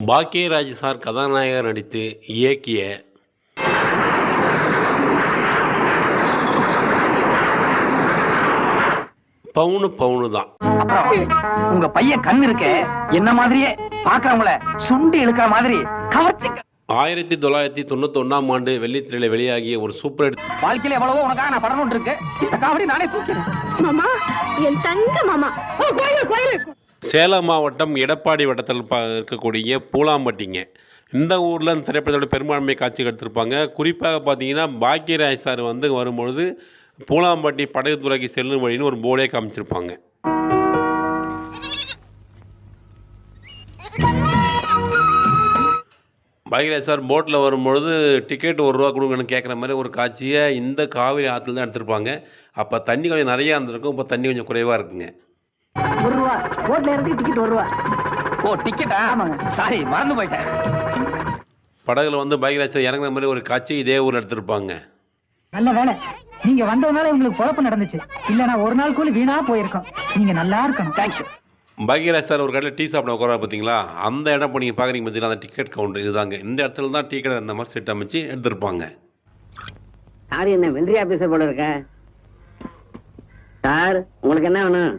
Bhagyaraj sir கதாநாயகர் நடித்து இயக்கிய பவுனு பவுனு தான். உங்க பையன் கண்ணு இருக்க என்ன மாதிரியே பாக்குறவங்கள சுண்டி இழுக்கிற மாதிரி கவர்ச்சி. 1991 ஆண்டு வெள்ளித்திரையில வெளியாகிய ஒரு சூப்பர் ஹிட். வாழ்க்கையில எவ்வளவோ உனக்காக நான் படணும் இருக்கு. இந்த காவடி நானே தூக்கிறேன். மாமா, என் தங்க மாமா. சேலம் மாவட்டம் எடப்பாடி வட்டத்தில் இருக்கக்கூடிய பூலாம்பட்டிங்க. இந்த ஊரில் இந்த திரைப்படத்தோட பெரும்பான்மை காட்சிகள் எடுத்திருப்பாங்க. குறிப்பாக பார்த்தீங்கன்னா பாக்கியராஜ் சார் வரும்பொழுது பூலாம்பட்டி படகுத்துறைக்கு செல்லும் வழின்னு ஒரு போர்டே காமிச்சிருப்பாங்க. பாக்கியராஜ் சார் போட்டில் வரும்பொழுது டிக்கெட் ₹1 கொடுங்கன்னு கேட்குற மாதிரி ஒரு காட்சியை இந்த காவிரி ஆற்றுல தான் எடுத்திருப்பாங்க. அப்போ தண்ணி கொஞ்சம் நிறையா இருந்திருக்கும், இப்போ தண்ணி கொஞ்சம் குறைவாக இருக்குங்க. ₹1 போட்ல இருந்து டிக்கெட் ₹1. ஓ டிக்கெட்டா? சாரி மறந்து போயிட்டேன். படகுல பாக்கியராஜ் சார் இறங்குற மாதிரி ஒரு காட்சி இதே ஊரில் எடுத்திருப்பாங்க. நல்ல வேலை நீங்க வந்ததுனால உங்களுக்கு குழப்பம் நடந்துச்சு. இல்லனா ஒரு நாள் கூலி வீணா போயிருக்கும். நீங்க நல்லா இருக்கணும். தேங்க்யூ. பாக்கியராஜ் சார் ஒரு கடையில் டீ சாப்பிட உட்கார பார்த்தீங்களா, அந்த இடம் இப்போ நீங்கள் பார்க்குறீங்க பார்த்தீங்களா, அந்த டிக்கெட் கவுண்டர் இதுதாங்க. இந்த இடத்துல தான் டீ கடை இந்த மாதிரி செட் அமைச்சு எடுத்திருப்பாங்க. சார் என்ன வெந்திரி ஆபீசர் போல இருக்க சார், உங்களுக்கு என்ன வேணும்?